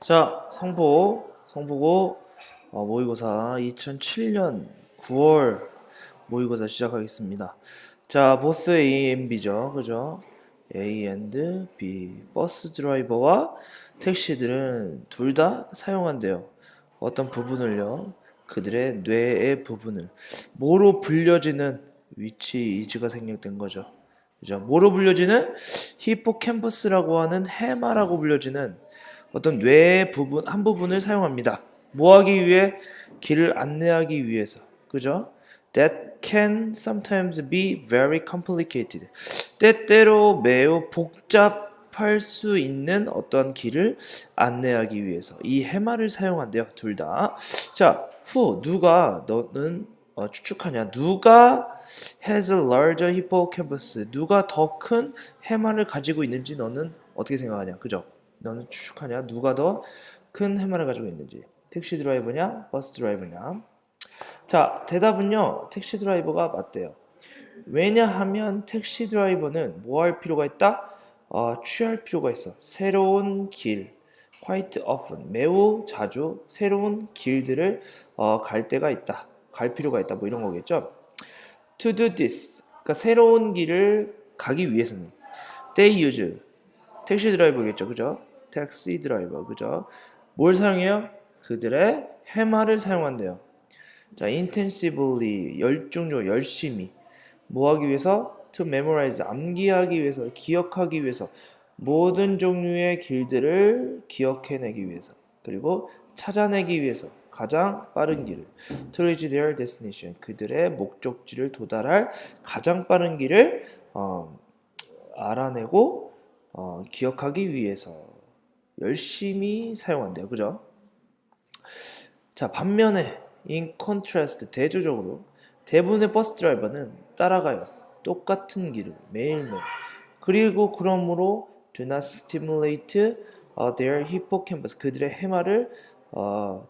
자, 성보고 모의고사 2007년 9월 모의고사 시작하겠습니다. 자, 보스 A and B죠. 그죠? A and B. 버스 드라이버와 택시들은 둘 다 사용한대요. 어떤 부분을요? 그들의 뇌의 부분을. 뭐로 불려지는 위치 이즈가 생략된 거죠. 그죠? 뭐로 불려지는 히포캠퍼스라고 하는 해마라고 불려지는 어떤 뇌의 부분 한 부분을 사용합니다. 뭐 하기 위해? 길을 안내하기 위해서. 그죠? That can sometimes be very complicated. 때때로 매우 복잡할 수 있는 어떤 길을 안내하기 위해서 이 해마를 사용한대요. 둘 다. 자, 누가 너는 추측하냐? 누가 has a larger hippocampus? 누가 더 큰 해마를 가지고 있는지 너는 어떻게 생각하냐? 그죠? 너는 추측하냐? 누가 더 큰 해마를 가지고 있는지. 택시 드라이버냐? 버스 드라이버냐? 자, 대답은요. 택시 드라이버가 맞대요. 왜냐하면 택시 드라이버는 뭐 할 필요가 있다? 취할 필요가 있어. 새로운 길. quite often. 매우 자주 새로운 길들을 갈 때가 있다. 갈 필요가 있다. 뭐 이런 거겠죠. To do this. 그러니까 새로운 길을 가기 위해서는 they use. 택시 드라이버겠죠. 그죠? 택시 드라이버. 그죠? 뭘 사용해요? 그들의 해마를 사용한대요. 자, intensively, 열중적으로, 열심히. 뭐 하기 위해서? To memorize, 암기하기 위해서, 기억하기 위해서. 모든 종류의 길들을 기억해내기 위해서. 그리고 찾아내기 위해서. 가장 빠른 길을. To reach their destination. 그들의 목적지를 도달할 가장 빠른 길을 알아내고 기억하기 위해서 열심히 사용한대요. 그죠? 자, 반면에 in contrast 대조적으로 대부분의 버스 드라이버는 따라가요. 똑같은 길을 매일매일. 그리고 그러므로 do not stimulate their hippocampus 그들의 해마를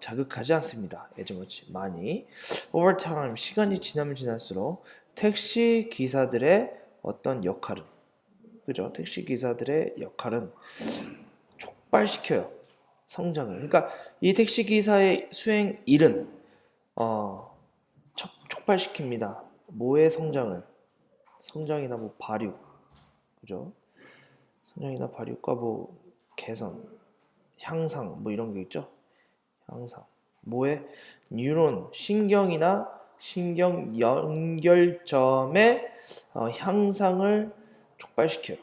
자극하지 않습니다. 예전같이 많이. Over time 시간이 지나면 지날수록 택시 기사들의 어떤 역할은 그죠? 택시 기사들의 역할은 촉발시켜요. 성장을. 그러니까 이 택시 기사의 수행 일은 촉발시킵니다. 뭐의 성장을? 성장이나 뭐 발육, 그죠? 성장이나 발육과 뭐 개선, 향상 뭐 이런 게 있죠. 향상. 뭐의? 뉴런, 신경이나 신경 연결점의 향상을 촉발시켜요.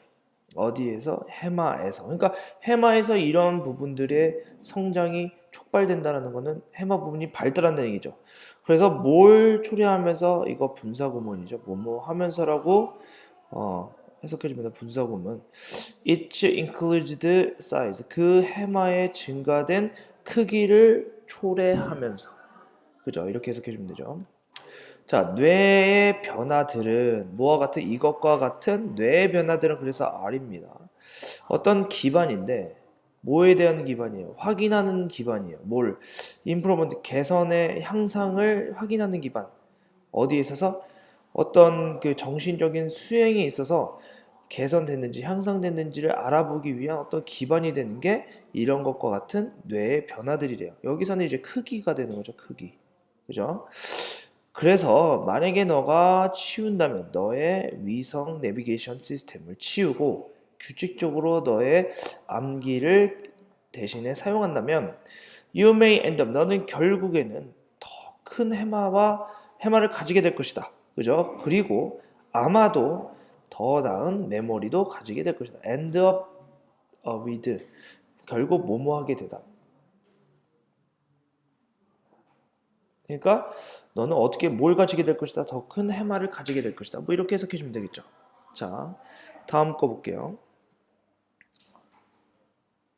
어디에서? 해마에서. 그러니까 해마에서 이런 부분들의 성장이 촉발된다는 것은 해마 부분이 발달한다는 얘기죠. 그래서 뭘 초래하면서 이거 분사구문이죠. 뭐뭐 하면서라고 해석해주면 분사구문. It includes the size. 그 해마의 증가된 크기를 초래하면서. 그죠? 이렇게 해석해주면 되죠. 자, 뇌의 변화들은 뭐와 같은 이것과 같은 뇌의 변화들은 그래서 R입니다. 어떤 기반인데 뭐에 대한 기반이에요? 확인하는 기반이에요. 뭘? 임프로먼트 개선의 향상을 확인하는 기반. 어디에 있어서? 어떤 그 정신적인 수행에 있어서 개선됐는지 향상됐는지를 알아보기 위한 어떤 기반이 되는 게 이런 것과 같은 뇌의 변화들이래요. 여기서는 이제 크기가 되는 거죠. 크기. 그죠? 그래서 만약에 너가 치운다면 너의 위성 내비게이션 시스템을 치우고 규칙적으로 너의 암기를 대신에 사용한다면 you may end up 너는 결국에는 더 큰 해마를 가지게 될 것이다. 그죠? 그리고 아마도 더 나은 메모리도 가지게 될 것이다. end up with 결국 뭐뭐하게 되다. 그러니까 너는 어떻게 뭘 가지게 될 것이다. 더 큰 해마를 가지게 될 것이다. 뭐 이렇게 해석해 주면 되겠죠. 자, 다음 거 볼게요.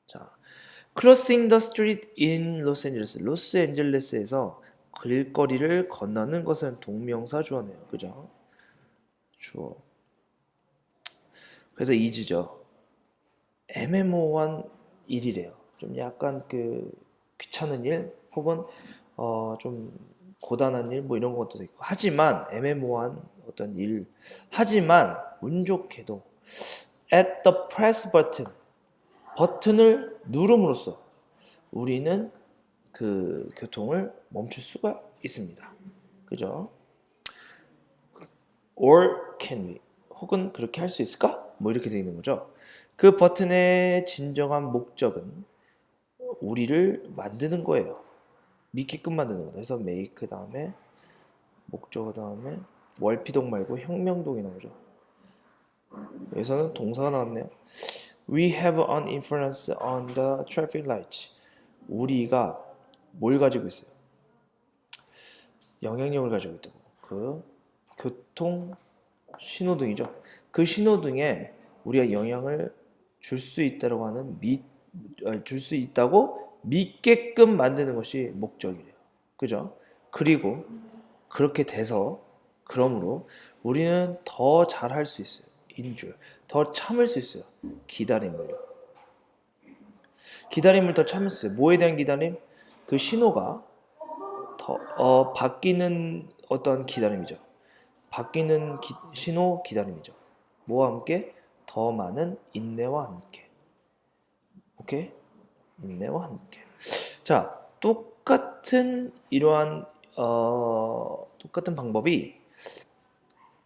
자, crossing the street in Los Angeles. 로스앤젤레스에서 길거리를 건너는 것은 동명사 주어네요. 그죠? 주어. 그래서 이즈죠. 애매모호한 일이래요. 좀 약간 그 귀찮은 일 혹은 좀 고단한 일 뭐 이런 것도 있고 하지만 애매모호한 어떤 일 하지만 운 좋게도 at the press button 버튼을 누름으로써 우리는 그 교통을 멈출 수가 있습니다. 그죠? Or can we? 혹은 그렇게 할 수 있을까? 뭐 이렇게 되어 있는 거죠. 그 버튼의 진정한 목적은 우리를 만드는 거예요. 믿기끔 만드는 거다. 그래서 make 다음에 목적어 다음에 월피동 말고 혁명동이 나오죠. 여기서는 동사가 나왔네요. We have an influence on the traffic lights. 우리가 뭘 가지고 있어요? 영향력을 가지고 있다고. 그 교통 신호등이죠. 그 신호등에 우리가 영향을 줄 수 있다고 하는 줄 수 있다고 믿게끔 만드는 것이 목적이래요. 그죠? 그리고 그렇게 돼서 그러므로 우리는 더 잘할 수 있어요. 인줄 더 참을 수 있어요. 기다림을요. 기다림을 더 참을 수 있어요. 뭐에 대한 기다림? 그 신호가 더 바뀌는 어떤 기다림이죠. 바뀌는 신호 기다림이죠. 뭐와 함께? 더 많은 인내와 함께. 오케이? 인내와 함께. 자, 똑같은 이러한 똑같은 방법이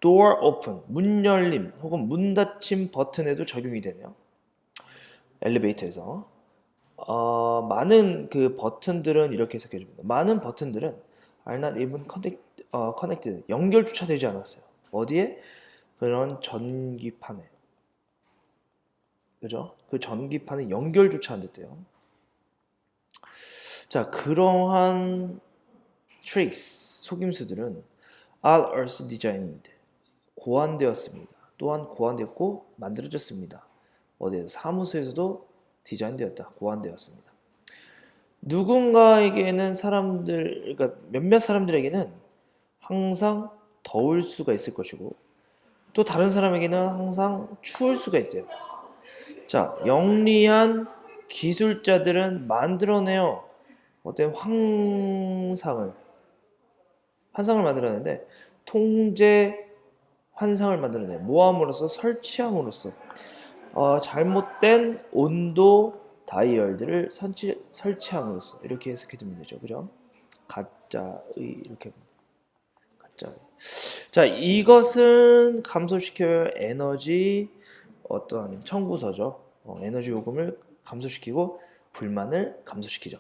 door open, 문 열림 혹은 문 닫힘 버튼에도 적용이 되네요. 엘리베이터에서 많은 그 버튼들은 이렇게 해석해 줍니다. 많은 버튼들은 are not even connected, 연결조차 되지 않았어요. 어디에? 그런 전기판에. 그죠? 그 전기판에 연결조차 안 됐대요. 자, 그러한 트릭스, 속임수들은 are also designed, 고안되었습니다. 또한 고안되었고 만들어졌습니다. 어디에서? 사무소에서도 디자인되었다, 고안되었습니다. 누군가에게는 그러니까 몇몇 사람들에게는 항상 더울 수가 있을 것이고 또 다른 사람에게는 항상 추울 수가 있대요. 자, 영리한 기술자들은 만들어내요. 어떤 환상을 만들어내는데 통제 환상을 만들어내요. 모함으로써, 설치함으로써 잘못된 온도 다이얼들을 설치함으로써 이렇게 해석해 두면 되죠. 그죠? 가짜의 이렇게 가짜의. 자, 이것은 감소시켜야 에너지 어떤 청구서죠. 에너지 요금을 감소시키고 불만을 감소시키죠.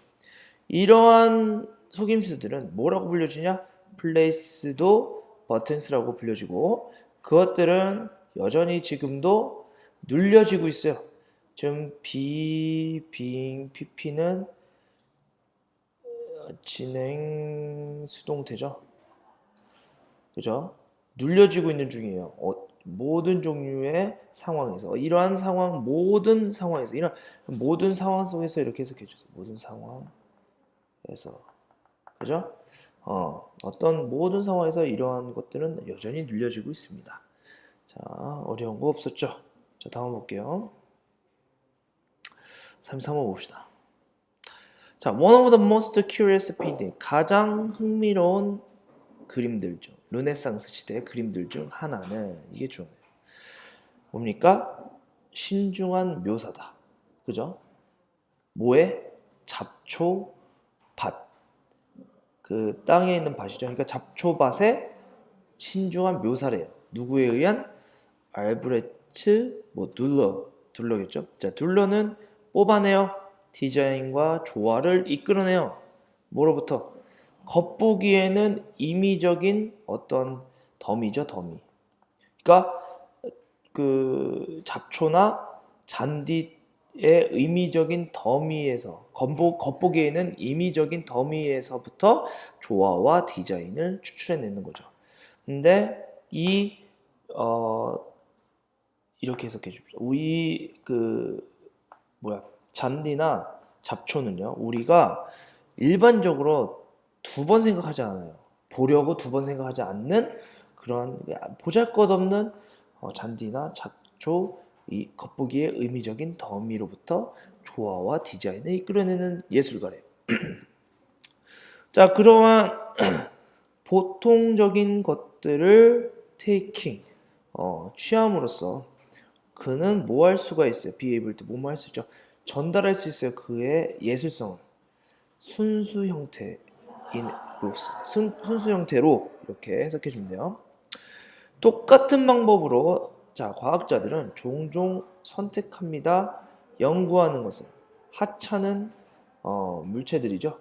이러한 속임수들은 뭐라고 불려지냐? 플레이스도 버튼스라고 불려지고 그것들은 여전히 지금도 눌려지고 있어요. 지금 being, pp는 진행 수동태죠. 그죠? 눌려지고 있는 중이에요. 모든 종류의 상황에서 이러한 상황 모든 상황에서 이런 모든 상황 속에서 이렇게 해석해 주세요. 모든 상황에서 그죠? 어떤 모든 상황에서 이러한 것들은 여전히 눌려지고 있습니다. 자, 어려운 거 없었죠? 자, 다음 볼게요. 33번 봅시다. 자, one of the most curious painting, 가장 흥미로운 그림들 중 르네상스 시대의 그림들 중 하나는 이게 중요해요. 뭡니까? 신중한 묘사다. 그죠? 뭐에? 잡초, 밭. 그 땅에 있는 밭이죠. 그러니까 잡초밭의 신중한 묘사래요. 누구에 의한? 알브레츠 둘러겠죠. 자, 둘러는 뽑아내요. 디자인과 조화를 이끌어내요. 뭐로부터? 겉보기에는 임의적인 어떤 덤이죠, 덤이. 그러니까 그 잡초나 잔디의 의미적인 더미에서 겉보기에는 임의적인 더미에서부터 조화와 디자인을 추출해내는 거죠. 근데 이렇게 해석해 줍시다. 잔디나 잡초는요, 우리가 일반적으로 두 번 생각하지 않아요. 보려고 두 번 생각하지 않는 그런 보잘것없는 잔디나 잡초, 이 겉보기에 의미적인 더미로부터 조화와 디자인을 이끌어내는 예술가래요. 자, 그러한 보통적인 것들을 taking, 취함으로써 그는 뭐 할 수가 있어요? be able to 뭐뭐 할 수 있죠? 전달할 수 있어요. 그의 예술성을. 순수 형태인 로스. 순수 형태로 이렇게 해석해 주면 돼요. 똑같은 방법으로 자, 과학자들은 종종 선택합니다. 연구하는 것은 하찮은 물체들이죠.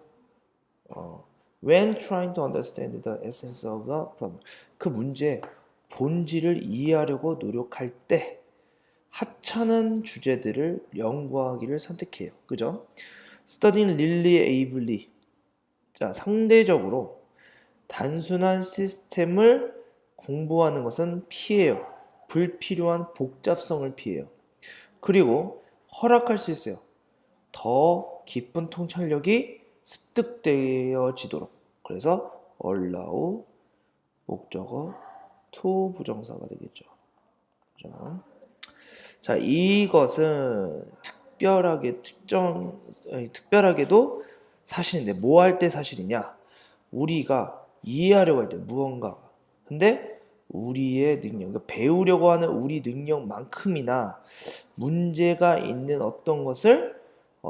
When trying to understand the essence of a problem, 그 문제의 본질을 이해하려고 노력할 때 하찮은 주제들을 연구하기를 선택해요. 그죠? Studying really ably. 자, 상대적으로 단순한 시스템을 공부하는 것은 피해요. 불필요한 복잡성을 피해요. 그리고 허락할 수 있어요. 더 깊은 통찰력이 습득되어지도록. 그래서 allow 목적어 to 부정사가 되겠죠. 그죠? 자, 이것은 특별하게도 사실인데 뭐 할 때 사실이냐? 우리가 이해하려고 할 때 무언가. 근데 우리의 능력, 그러니까 배우려고 하는 우리 능력만큼이나 문제가 있는 어떤 것을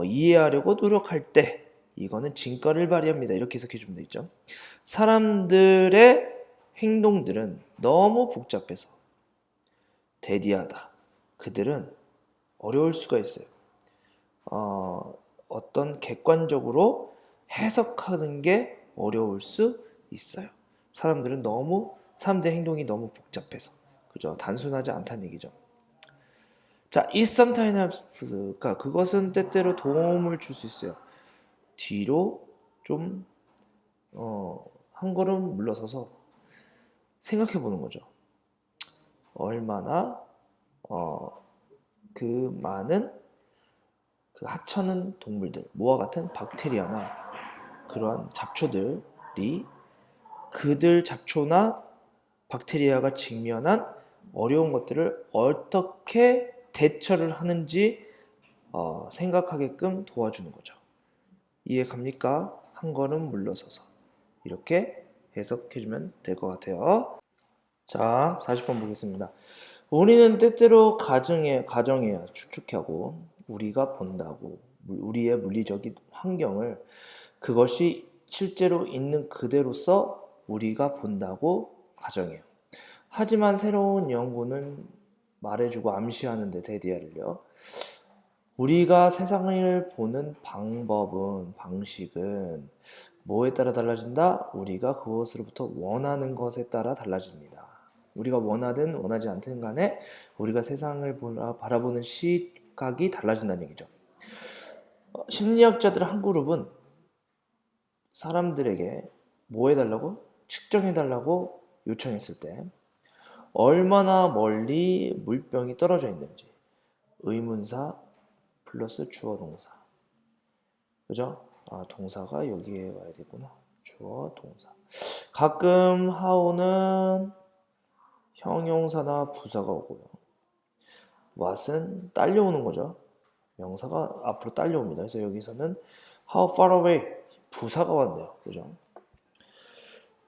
이해하려고 노력할 때 이거는 진가를 발휘합니다. 이렇게 해석해 주면 되죠. 사람들의 행동들은 너무 복잡해서 대디하다. 그들은 어려울 수가 있어요. 어떤 객관적으로 해석하는 게 어려울 수 있어요. 사람들의 행동이 너무 복잡해서. 그죠? 단순하지 않다는 얘기죠. 자, it sometimes helps. 그것은 때때로 도움을 줄 수 있어요. 뒤로 좀, 한 걸음 물러서서 생각해 보는 거죠. 얼마나, 그 많은 그 하찮은 동물들, 모와 같은 박테리아나 그러한 잡초들이 그들 잡초나 박테리아가 직면한 어려운 것들을 어떻게 대처를 하는지 생각하게끔 도와주는 거죠. 이해 갑니까? 한 걸음 물러서서 이렇게 해석해주면 될 것 같아요. 자, 40번 보겠습니다. 우리는 때때로 가정에 추측하고 우리가 본다고 우리의 물리적인 환경을 그것이 실제로 있는 그대로서 우리가 본다고 가정해요. 하지만 새로운 연구는 말해주고 암시하는데 데디아를요. 우리가 세상을 보는 방식은 뭐에 따라 달라진다? 우리가 그것으로부터 원하는 것에 따라 달라집니다. 우리가 원하든 원하지 않든 간에 우리가 세상을 바라보는 시각이 달라진다는 얘기죠. 심리학자들 한 그룹은 사람들에게 뭐 해달라고? 측정해달라고 요청했을 때 얼마나 멀리 물병이 떨어져 있는지 의문사 플러스 주어 동사. 그죠? 동사가 여기에 와야 되구나. 주어 동사. 가끔 how는 형용사나 부사가 오고요. what은 딸려오는 거죠. 명사가 앞으로 딸려옵니다. 그래서 여기서는 how far away 부사가 왔네요. 그죠?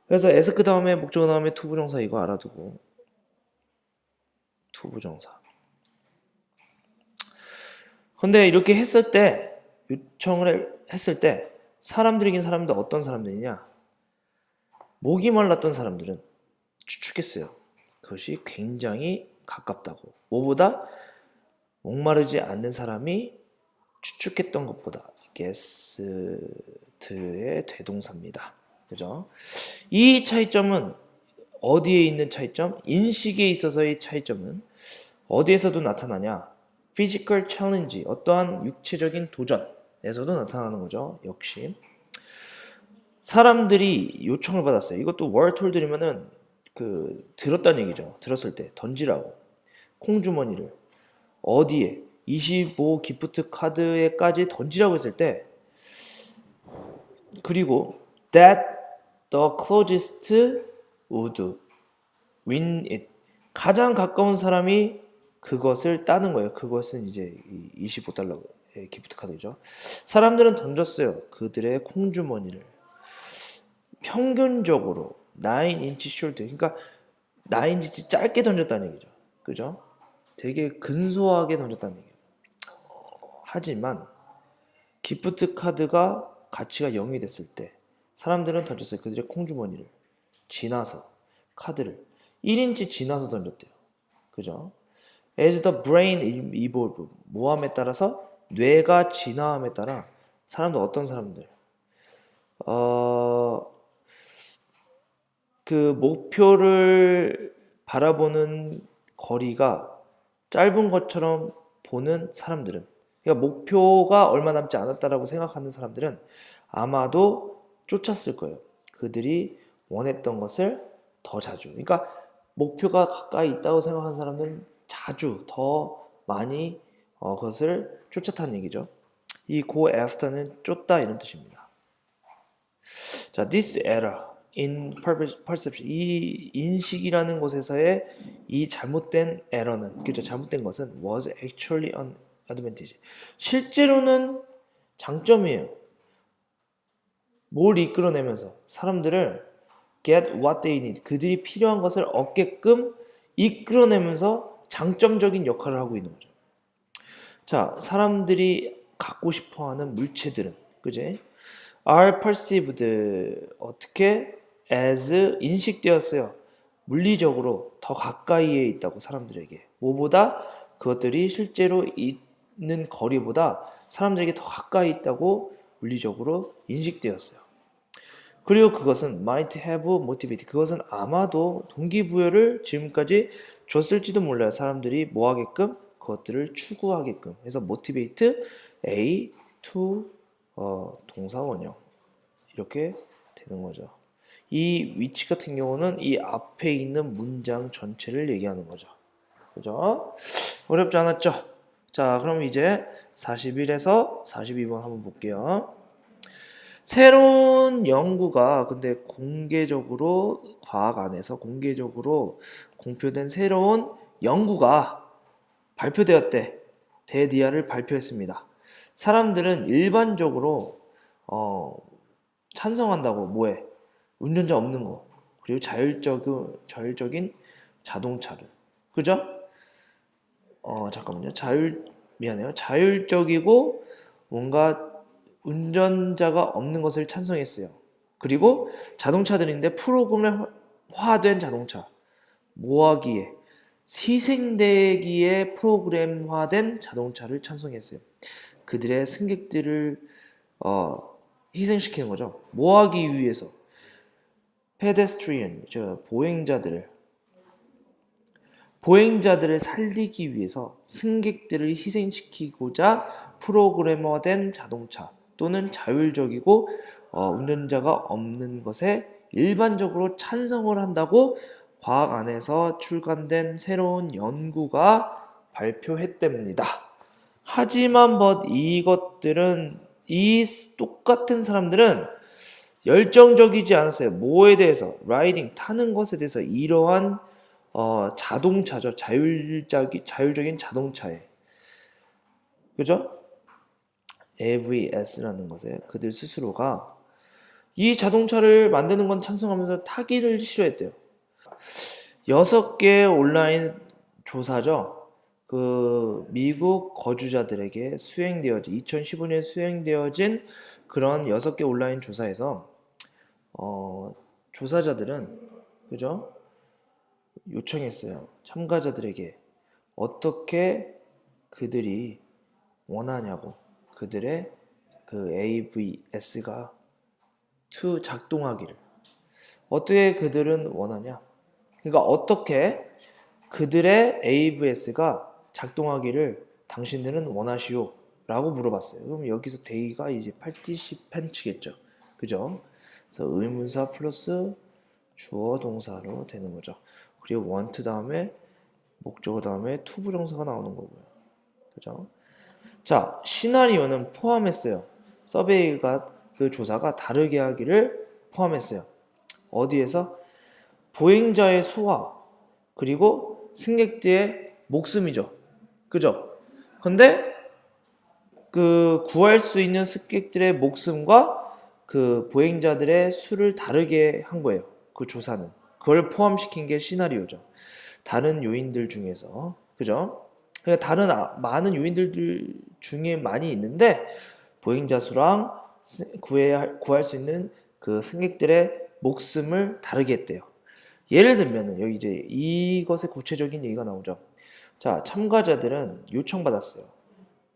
그래서 ask 다음에 목적어 다음에 to 부정사 이거 알아두고 to 부정사. 근데 이렇게 요청을 했을 때 사람들이긴 사람인데 어떤 사람들이냐? 목이 말랐던 사람들은 추측했어요. 그것이 굉장히 가깝다고. 뭐보다 목마르지 않는 사람이 추측했던 것보다 guessed의 대동사입니다. 그죠? 이 차이점은 어디에 있는 차이점? 인식에 있어서의 차이점은 어디에서도 나타나냐? physical challenge, 어떠한 육체적인 도전에서도 나타나는 거죠. 역시 사람들이 요청을 받았어요. 이것도 were told이면은 들었다는 얘기죠. 들었을 때 던지라고 콩주머니를 어디에 25 기프트 카드에까지 던지라고 했을 때 그리고 that the closest would win it 가장 가까운 사람이 그것을 따는 거예요. 그것은 이제 25달러의 기프트 카드죠. 사람들은 던졌어요. 그들의 콩주머니를 평균적으로 9인치 숄더 그러니까 9인치 짧게 던졌다는 얘기죠. 그죠? 되게 근소하게 던졌다는 얘기예요. 하지만 기프트 카드가 가치가 0이 됐을 때 사람들은 던졌어요. 그들의 콩주머니를 지나서 카드를 1인치 지나서 던졌대요. 그죠? As the brain evolve 모함에 따라서 뇌가 진화함에 따라 사람들 어떤 사람들 어, 그 목표를 바라보는 거리가 짧은 것처럼 보는 사람들은 그러니까 목표가 얼마 남지 않았다라고 생각하는 사람들은 아마도 쫓았을 거예요. 그들이 원했던 것을 더 자주. 그러니까 목표가 가까이 있다고 생각하는 사람들은 자주 더 많이 그것을 쫓았다는 얘기죠. 이 go after는 쫓다 이런 뜻입니다. 자, this error in perception 이 인식이라는 곳에서의 이 잘못된 에러는 그죠? 잘못된 것은 was actually an advantage. 실제로는 장점이에요. 뭘 이끌어내면서 사람들을 get what they need 그들이 필요한 것을 얻게끔 이끌어내면서 장점적인 역할을 하고 있는 거죠. 자, 사람들이 갖고 싶어하는 물체들은 그지? are perceived 어떻게 as 인식되었어요. 물리적으로 더 가까이에 있다고 사람들에게. 뭐보다 그것들이 실제로 있는 거리보다 사람들에게 더 가까이 있다고 물리적으로 인식되었어요. 그리고 그것은 might have motivated 그것은 아마도 동기부여를 지금까지 줬을지도 몰라요. 사람들이 뭐 하게끔? 그것들을 추구하게끔. 그래서 motivate A to 동사 원형 이렇게 되는 거죠. 이 위치 같은 경우는 이 앞에 있는 문장 전체를 얘기하는 거죠. 그죠? 어렵지 않았죠? 자, 그럼 이제 41에서 42번 한번 볼게요. 새로운 연구가 근데 공개적으로 과학 안에서 공개적으로 공표된 새로운 연구가 발표되었대. 대디아를 발표했습니다. 사람들은 일반적으로 찬성한다고 뭐해? 운전자 없는 거 그리고 자율적인 자동차를 그죠? 잠깐만요. 미안해요. 자율적이고 뭔가 운전자가 없는 것을 찬성했어요. 그리고 자동차들인데 프로그램화된 자동차 뭐하기에 희생되기에 프로그램화된 자동차를 찬성했어요. 그들의 승객들을 희생시키는 거죠. 뭐하기 위해서 pedestrian, 보행자들을 살리기 위해서 승객들을 희생시키고자 프로그래머된 자동차 또는 자율적이고 운전자가 없는 것에 일반적으로 찬성을 한다고 과학 안에서 출간된 새로운 연구가 발표했답니다. 하지만 이것들은 이 똑같은 사람들은 열정적이지 않았어요. 뭐에 대해서? 라이딩, 타는 것에 대해서 이러한 자동차죠. 자율적인 자동차에. 그죠? AVS라는 것에 그들 스스로가 이 자동차를 만드는 건 찬성하면서 타기를 싫어했대요. 6개 온라인 조사죠. 그 미국 거주자들에게 2015년 수행되어진 그런 6개 온라인 조사에서 조사자들은 그죠? 요청했어요. 참가자들에게 어떻게 그들이 원하냐고 그들의 그 AVS가 작동하기를 어떻게 그들은 원하냐? 그러니까 어떻게 그들의 AVS가 작동하기를 당신들은 원하시오? 라고 물어봤어요. 그럼 여기서 대의가 이제 participant겠죠. 그죠? 그래서 의문사 플러스 주어 동사로 되는 거죠. 그리고 want 다음에 목적어 다음에 to 부정사가 나오는 거고요. 그죠? 자, 시나리오는 포함했어요. 서베이가 그 조사가 다르게 하기를 포함했어요. 어디에서? 보행자의 수와 그리고 승객들의 목숨이죠. 그죠? 근데 그 구할 수 있는 승객들의 목숨과 그 보행자들의 수를 다르게 한 거예요. 그 조사는. 그걸 포함시킨 게 시나리오죠. 다른 요인들 중에서. 그죠? 그러니까 다른 많은 요인들 중에 많이 있는데 보행자 수랑 구할 수 있는 그 승객들의 목숨을 다르게 했대요. 예를 들면 여기 이제 이것의 구체적인 얘기가 나오죠. 자, 참가자들은 요청받았어요.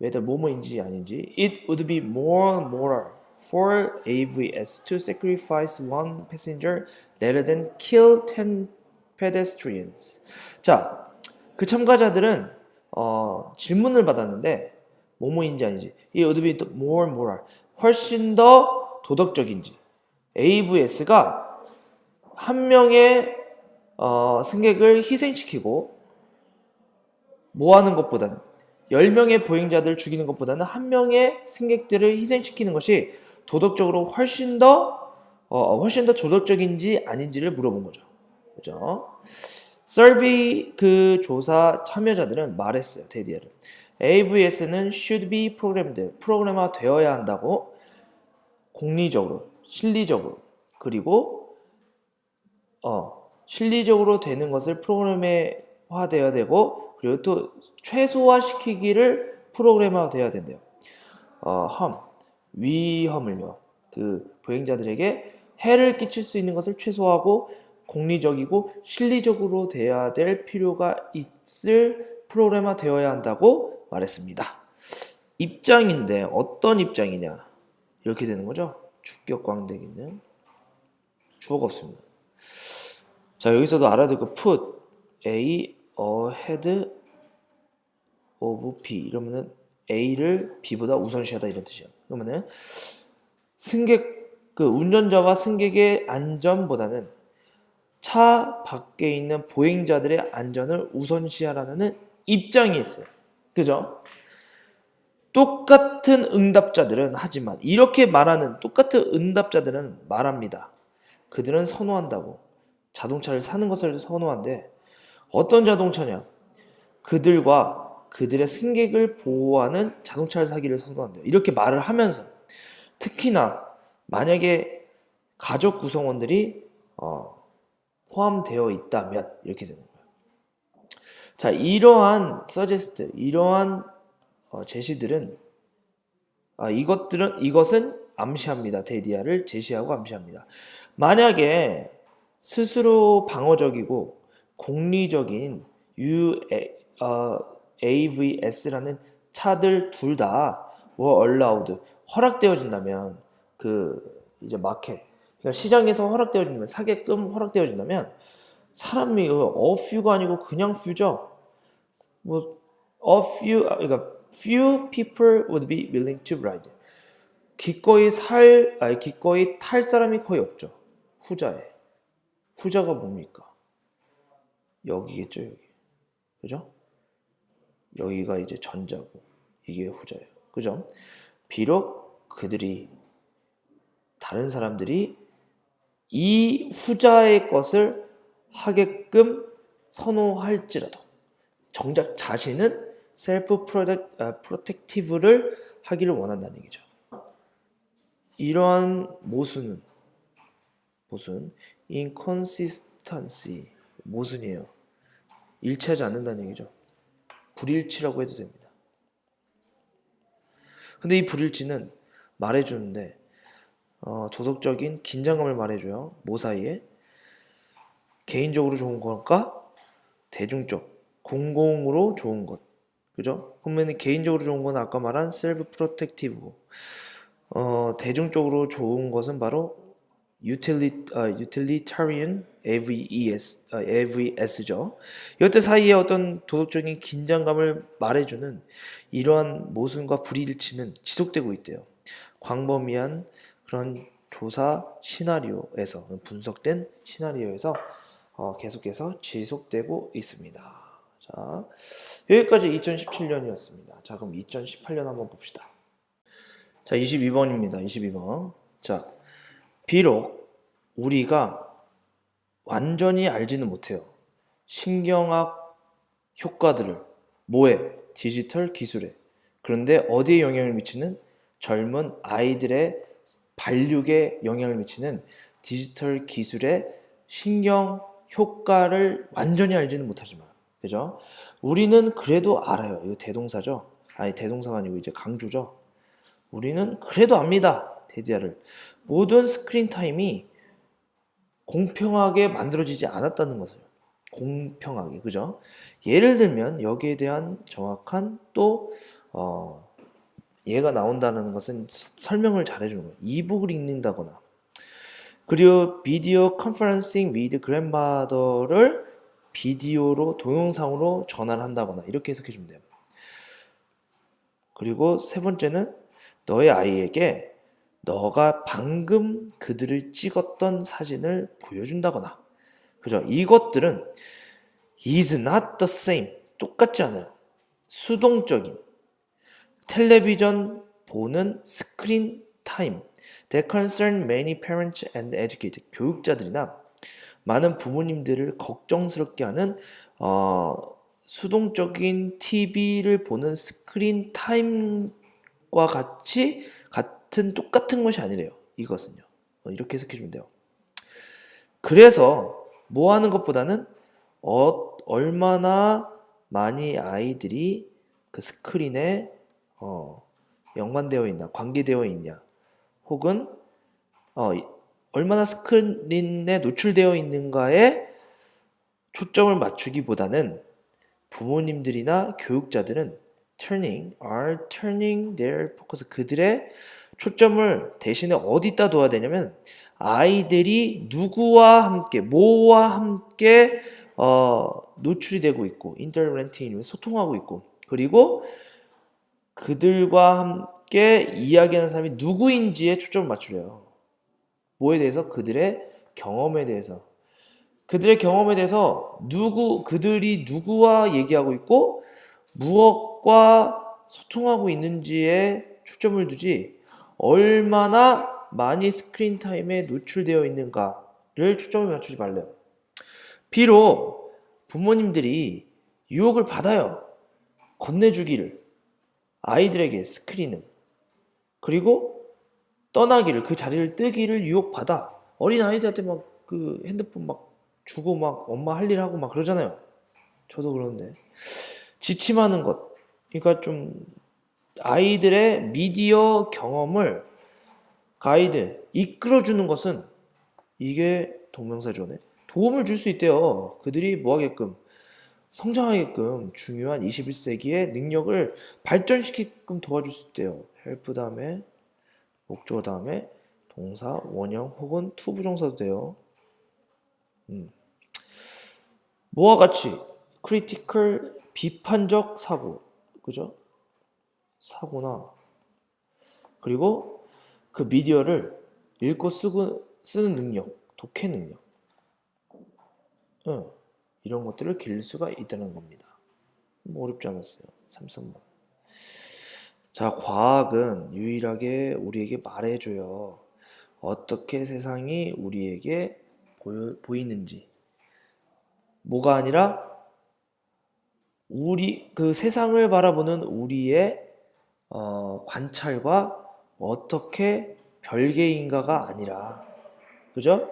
whether 뭐뭐인지 아닌지. It would be more moral for AVS to sacrifice one passenger rather than kill 10 pedestrians. 자, 그 참가자들은 질문을 받았는데 뭐뭐인지 아닌지. It would be more moral. 훨씬 더 도덕적인지. AVS가 한 명의 승객을 희생시키고 뭐 하는 것보다는 10명의 보행자들을 죽이는 것보다는 한 명의 승객들을 희생시키는 것이 도덕적으로 훨씬 더 도덕적인지 아닌지를 물어본 거죠. 그죠? 서베이 그 조사 참여자들은 말했어요. 테디에를. AVS는 should be programmed. 프로그래머 되어야 한다고 공리적으로, 실리적으로 그리고 실리적으로 되는 것을 프로그래머화 되어야 되고 그리고 또 최소화시키기를 프로그래머화 되어야 된대요. 위험을요. 그 보행자들에게 해를 끼칠 수 있는 것을 최소화하고 공리적이고 실리적으로 돼야 될 필요가 있을 프로그래머화 되어야 한다고 말했습니다. 입장인데 어떤 입장이냐? 이렇게 되는 거죠. 주격 광대기는 주어가 없습니다. 자, 여기서도 알아둘 거 put A ahead of B 이러면은 A를 B보다 우선시하다 이런 뜻이에요. 그러면은 그 운전자와 승객의 안전보다는 차 밖에 있는 보행자들의 안전을 우선시하라는 입장이 있어요. 그죠? 똑같은 응답자들은 하지만 이렇게 말하는 똑같은 응답자들은 말합니다. 그들은 선호한다고. 자동차를 사는 것을 선호한데 어떤 자동차냐? 그들과 그들의 승객을 보호하는 자동차를 사기를 선호한대요. 이렇게 말을 하면서 특히나 만약에 가족 구성원들이 포함되어 있다면 이렇게 되는 거예요. 자, 이러한 서제스트, 이러한 제시들은 이것은 암시합니다. 데이디아를 제시하고 암시합니다. 만약에 스스로 방어적이고 공리적인 AVS라는 차들 둘 다 were allowed 허락되어진다면 이제 마켓 그러니까 시장에서 허락되어진다면 사게끔 허락되어진다면 사람이 few가 아니고 그냥 few죠. 뭐 그러니까 few people would be willing to ride. 기꺼이 탈 사람이 거의 없죠. 후자가 뭡니까? 여기겠죠, 여기. 그죠? 여기가 이제 전자고 이게 후자예요. 그죠? 비록 다른 사람들이 이 후자의 것을 하게끔 선호할지라도 정작 자신은 셀프 프로텍티브를 하기를 원한다는 얘기죠. 이러한 모순 inconsistency 모순이에요. 일치하지 않는다는 얘기죠. 불일치라고 해도 됩니다. 근데 이 불일치는 말해주는데 도덕적인 긴장감을 말해줘요. 뭐 사이에? 개인적으로 좋은 것과 대중적, 공공으로 좋은 것. 그죠? 그러면 개인적으로 좋은 건 아까 말한 셀프 프로텍티브고 대중적으로 좋은 것은 바로 utilitarian AVS죠. 이때 사이에 어떤 도덕적인 긴장감을 말해주는 이러한 모순과 불일치는 지속되고 있대요. 광범위한 그런 조사 시나리오에서 분석된 시나리오에서 계속해서 지속되고 있습니다. 자, 여기까지 2017년이었습니다. 자, 그럼 2018년 한번 봅시다. 자, 22번입니다. 22번. 자, 비록 우리가 완전히 알지는 못해요. 신경학 효과들을 뭐에? 디지털 기술에. 그런데 어디에 영향을 미치는? 젊은 아이들의 발육에 영향을 미치는 디지털 기술의 신경 효과를 완전히 알지는 못하지만 그죠? 우리는 그래도 알아요. 이거 대동사죠? 아니 대동사가 아니고 이제 강조죠. 우리는 그래도 압니다. 데디아를. 모든 스크린 타임이 공평하게 만들어지지 않았다는 것을. 공평하게, 그죠? 예를 들면 여기에 대한 정확한 또 얘가 나온다는 것은 설명을 잘 해주는 거예요. 이북을 읽는다거나, 그리고 비디오 컨퍼런싱 위드 그랜파더를 비디오로 동영상으로 전환을 한다거나 이렇게 해석해 주면 돼요. 그리고 세 번째는 너의 아이에게 너가 방금 그들을 찍었던 사진을 보여준다거나, 그죠? 이것들은 is not the same, 똑같지 않아요. 수동적인 텔레비전 보는 스크린 타임 that concern many parents and educators, 교육자들이나 많은 부모님들을 걱정스럽게 하는 수동적인 TV를 보는 스크린 타임과 같은 똑같은 것이 아니래요. 이것은요. 이렇게 해석해 주면 돼요. 그래서 뭐 하는 것보다는 얼마나 많이 아이들이 그 스크린에 연관되어 있나, 관계되어 있냐, 혹은 얼마나 스크린에 노출되어 있는가에 초점을 맞추기보다는 부모님들이나 교육자들은 turning their focus, 그들의 초점을 대신에 어디다 둬야 되냐면 아이들이 누구와 함께, 뭐와 함께 노출이 되고 있고, 인터랙팅이면 소통하고 있고, 그리고 그들과 함께 이야기하는 사람이 누구인지에 초점을 맞추래요. 뭐에 대해서? 그들의 경험에 대해서. 그들의 경험에 대해서 그들이 누구와 얘기하고 있고 무엇과 소통하고 있는지에 초점을 두지 얼마나 많이 스크린 타임에 노출되어 있는가를 초점을 맞추지 말래요. 비록 부모님들이 유혹을 받아요. 건네주기를, 아이들에게 스크린을, 그리고 떠나기를, 그 자리를 뜨기를 유혹받아. 어린 아이들한테 막 그 핸드폰 막 주고 막 엄마 할 일 하고 막 그러잖아요. 저도 그러는데. 지침하는 것. 그러니까 좀 아이들의 미디어 경험을 이끌어주는 것은 이게 동명사조네. 도움을 줄 수 있대요. 그들이 뭐 하게끔, 성장하게끔 중요한 21세기의 능력을 발전시키게끔 도와줄 수 있대요. help 다음에 목적어 다음에 동사, 원형 혹은 to 부정사도 돼요. 뭐와 같이 critical, 비판적 사고, 그죠? 사고나, 그리고 그 미디어를 읽고 쓰는 능력, 독해 능력, 이런 것들을 기를 수가 있다는 겁니다. 뭐 어렵지 않았어요. 3,3번. 자, 과학은 유일하게 우리에게 말해줘요. 어떻게 세상이 우리에게 보이는지. 뭐가 아니라 그 세상을 바라보는 우리의 관찰과 어떻게 별개인가가 아니라, 그죠?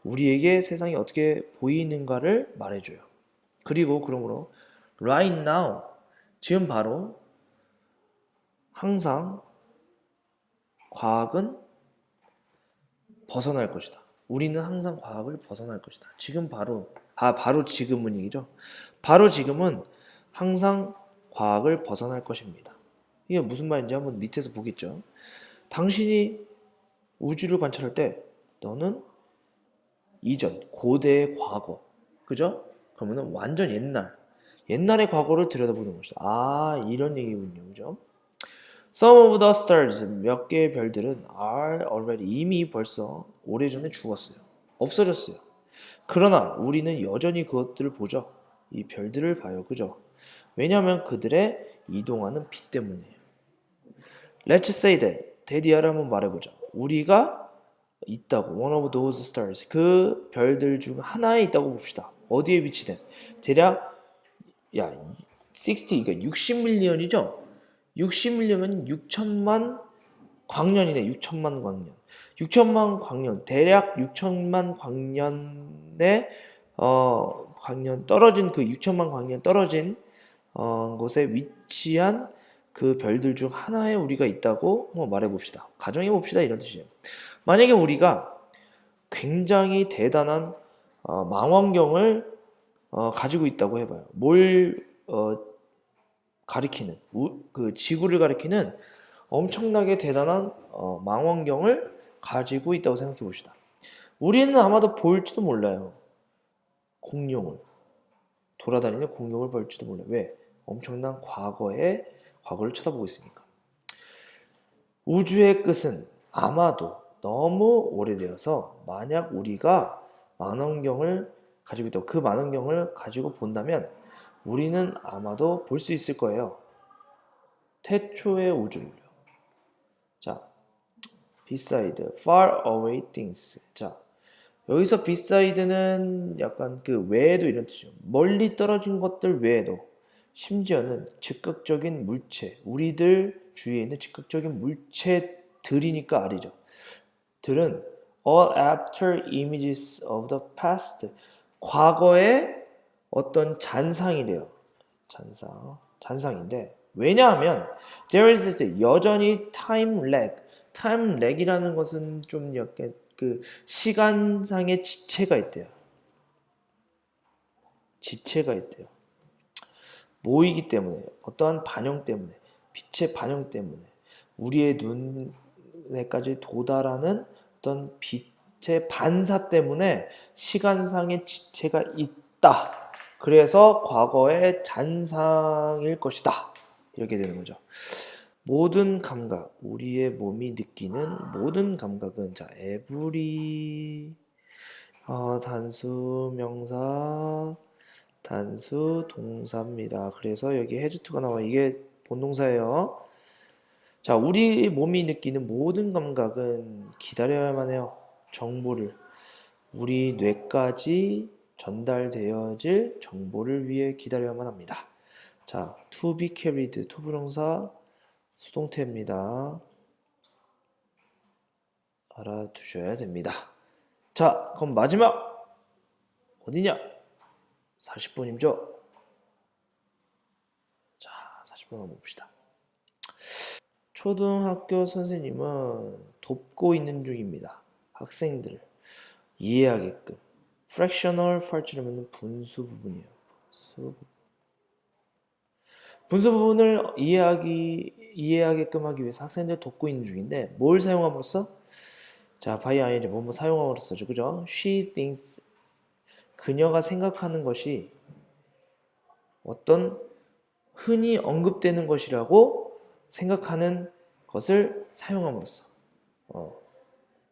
우리에게 세상이 어떻게 보이는가를 말해줘요. 그리고 그러므로 right now, 지금 바로, 항상 과학은 벗어날 것이다. 우리는 항상 과학을 벗어날 것이다. 지금 바로 지금은 얘기죠. 바로 지금은 항상 과학을 벗어날 것입니다. 이게 무슨 말인지 한번 밑에서 보겠죠. 당신이 우주를 관찰할 때 너는 이전, 고대의 과거, 그죠? 그러면 완전 옛날의 과거를 들여다보는 것이다. 이런 얘기군요. 그죠? Some of the stars, 몇 개의 별들은 are already, 이미 벌써 오래전에 죽었어요. 없어졌어요. 그러나 우리는 여전히 그것들을 보죠. 이 별들을 봐요. 그죠? 왜냐하면 그들의 이동하는 빛 때문이에요. Let's say that, 데디아를 한번 말해보자. 우리가 있다고, one of those stars, 그 별들 중 하나에 있다고 봅시다. 어디에 위치된? 대략 60, 그러니까 60밀리언이죠? 60밀리언은 6천만 광년이네. 6천만 광년. 6천만 광년, 대략 6천만 광년의 광년 떨어진, 그 6천만 광년 떨어진 곳에 위치한 그 별들 중 하나에 우리가 있다고 한번 말해봅시다. 가정해봅시다. 이런 뜻이에요. 만약에 우리가 굉장히 대단한 망원경을 가지고 있다고 해봐요. 뭘 가리키는 그 지구를 가리키는 엄청나게 대단한 망원경을 가지고 있다고 생각해 봅시다. 우리는 아마도 볼지도 몰라요. 공룡을 돌아다니는 공룡을 볼지도 몰라요. 왜? 엄청난 과거를 쳐다보고 있으니까. 우주의 끝은 아마도 너무 오래되어서 만약 우리가 망원경을 가지고 있다고 그 망원경을 가지고 본다면 우리는 아마도 볼 수 있을 거예요. 태초의 우주를요. 자, beside, far away things. 자, 여기서 beside는 약간 그 외에도 이런 뜻이죠. 멀리 떨어진 것들 외에도 심지어는 즉각적인 물체, 우리들 주위에 있는 즉각적인 물체들이니까 알이죠. 들은 all after images of the past. 과거의 어떤 잔상이래요. 잔상인데 왜냐하면 there is 여전히 time lag. time lag이라는 것은 좀 약간 그 시간상의 지체가 있대요. 지체가 있대요. 모이기 때문에 어떠한 반영 때문에 빛의 반영 때문에 우리의 눈에까지 도달하는 어떤 빛의 반사 때문에 시간상의 지체가 있다. 그래서 과거의 잔상일 것이다. 이렇게 되는 거죠. 모든 감각, 우리의 몸이 느끼는 모든 감각은 자, every 단수 명사 단수 동사입니다. 그래서 여기 has to가 나와. 이게 본동사예요. 자, 우리 몸이 느끼는 모든 감각은 기다려야만 해요. 정보를 우리 뇌까지 전달되어질 정보를 위해 기다려야만 합니다. 자, to be carried, to 부정사 수동태입니다. 알아두셔야 됩니다. 자, 그럼 마지막 어디냐? 40번이죠? 자, 40번 한번 봅시다. 초등학교 선생님은 돕고 있는 중입니다. 학생들을 이해하게끔. fractional part라면 분수 부분이에요. 분수 부분을 이해하게끔 하기 위해서 학생들을 돕고 있는 중인데 뭘 사용함으로써? 자, by ing 뭐뭐 사용함으로써죠. 그죠? She thinks 그녀가 생각하는 것이 어떤 흔히 언급되는 것이라고 생각하는 것을 사용함으로써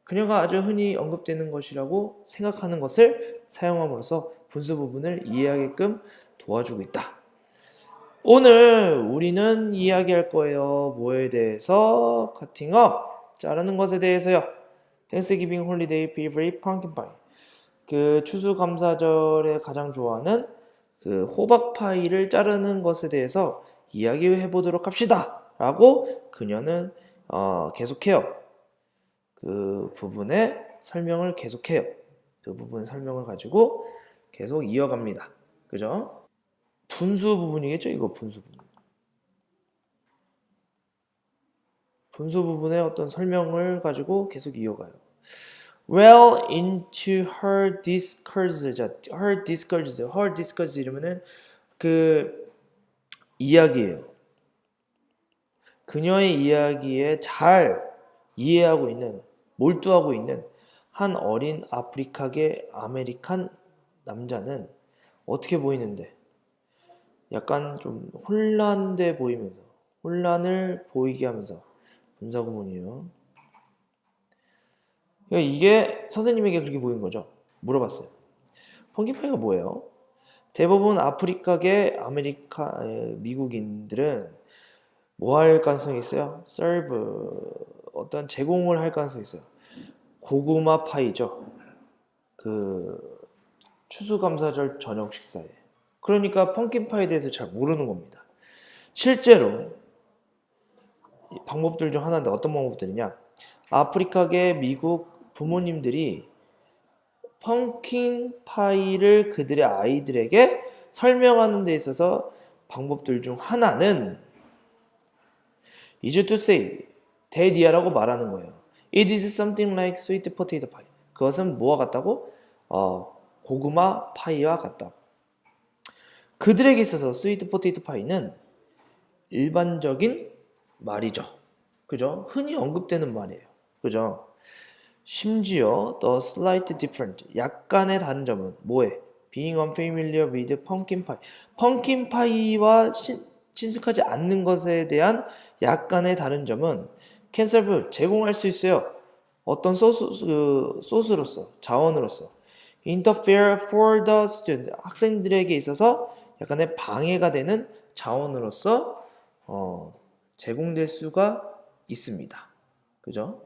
그녀가 아주 흔히 언급되는 것이라고 생각하는 것을 사용함으로써 분수 부분을 이해하게끔 도와주고 있다. 오늘 우리는 이야기할 거예요. 뭐에 대해서? cutting up, 자르는 것에 대해서요. Thanksgiving holiday favorite pumpkin pie. 그 추수감사절에 가장 좋아하는 그 호박파이를 자르는 것에 대해서 이야기해 보도록 합시다. 라고 그녀는 계속해요. 그 부분의 설명을 계속해요. 그 부분의 설명을 가지고 계속 이어갑니다. 그죠? 분수 부분이겠죠? 이거 분수 부분. 분수 부분의 어떤 설명을 가지고 계속 이어가요. Well into her discourse. 자, her discourse 이러면은 그 이야기예요. 그녀의 이야기에 잘 이해하고 있는, 몰두하고 있는 한 어린 아프리카계 아메리칸 남자는 어떻게 보이는데? 약간 좀 혼란돼 보이면서, 혼란을 보이게 하면서 분사구문이에요. 그러니까 이게 선생님에게 그렇게 보인 거죠. 물어봤어요. 펑키파이가 뭐예요? 대부분 아프리카계 미국인들은 뭐 할 가능성이 있어요? 서브 어떤 제공을 할 가능성이 있어요. 고구마 파이죠. 그 추수감사절 저녁 식사에. 그러니까 펑킨파이에 대해서 잘 모르는 겁니다. 실제로 방법들 중 하나인데 어떤 방법들이냐? 아프리카계 미국 부모님들이 펑킨파이를 그들의 아이들에게 설명하는 데 있어서 방법들 중 하나는 is to say 대디아라고 말하는 거예요. It is something like sweet potato pie. 그것은 뭐와 같다고? 고구마 파이와 같다고. 그들에게 있어서 스위트 포테이토 파이는 일반적인 말이죠. 그죠? 흔히 언급되는 말이에요. 그죠? 심지어 the slight different, 약간의 다른 점은 뭐에? Being unfamiliar with pumpkin pie. 펌킨 파이와 친숙하지 않는 것에 대한 약간의 다른 점은 can serve, 제공할 수 있어요. 어떤 소스로서, 자원으로서. interfere for the student, 학생들에게 있어서 약간의 방해가 되는 자원으로서 제공될 수가 있습니다. 그죠?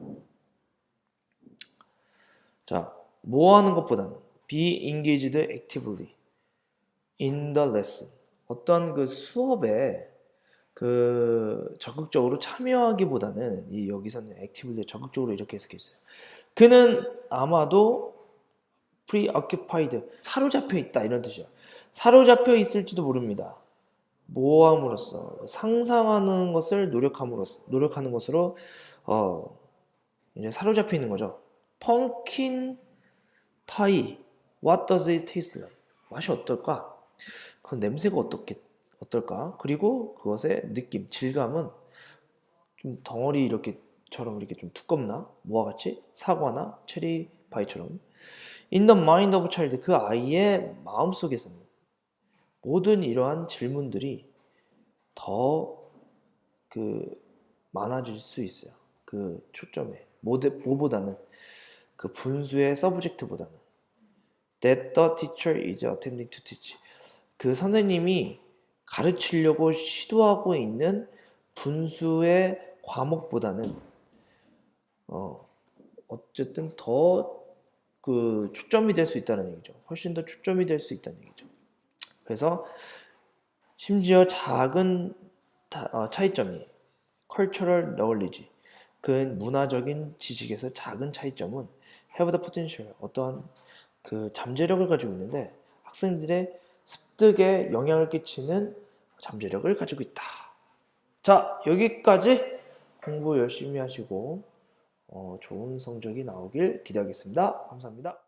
자, 뭐 하는 것보다는 be engaged actively in the lesson. 어떤 그 수업에 적극적으로 참여하기보다는 여기서는 actively 적극적으로 이렇게 해석했어요. 그는 아마도 preoccupied, 사로잡혀 있다 이런 뜻이야. 사로잡혀 있을지도 모릅니다. 모함으로써 상상하는 것을 노력하는 것으로 이제 사로잡혀 있는 거죠. 펌킨 파이, what does it taste like? 맛이 어떨까? 그 냄새가 어떨까? 그리고 그것의 느낌, 질감은 좀 덩어리 이렇게처럼 이렇게 좀 두껍나? 뭐와 같이? 사과나 체리 파이처럼. In the mind of a child, 그 아이의 마음 속에서는 모든 이러한 질문들이 더 많아질 수 있어요. 그 초점에 뭐보다는 그 분수의 서브젝트보다는 that the teacher is attempting to teach. 그 선생님이 가르치려고 시도하고 있는 분수의 과목보다는 어쨌든 더 초점이 될 수 있다는 얘기죠. 훨씬 더 초점이 될 수 있다는 얘기죠. 그래서 심지어 작은 차이점이 cultural knowledge, 그 문화적인 지식에서 작은 차이점은 have the potential, 어떠한 그 잠재력을 가지고 있는데 학생들의 습득에 영향을 끼치는 잠재력을 가지고 있다. 자, 여기까지 공부 열심히 하시고 좋은 성적이 나오길 기대하겠습니다. 감사합니다.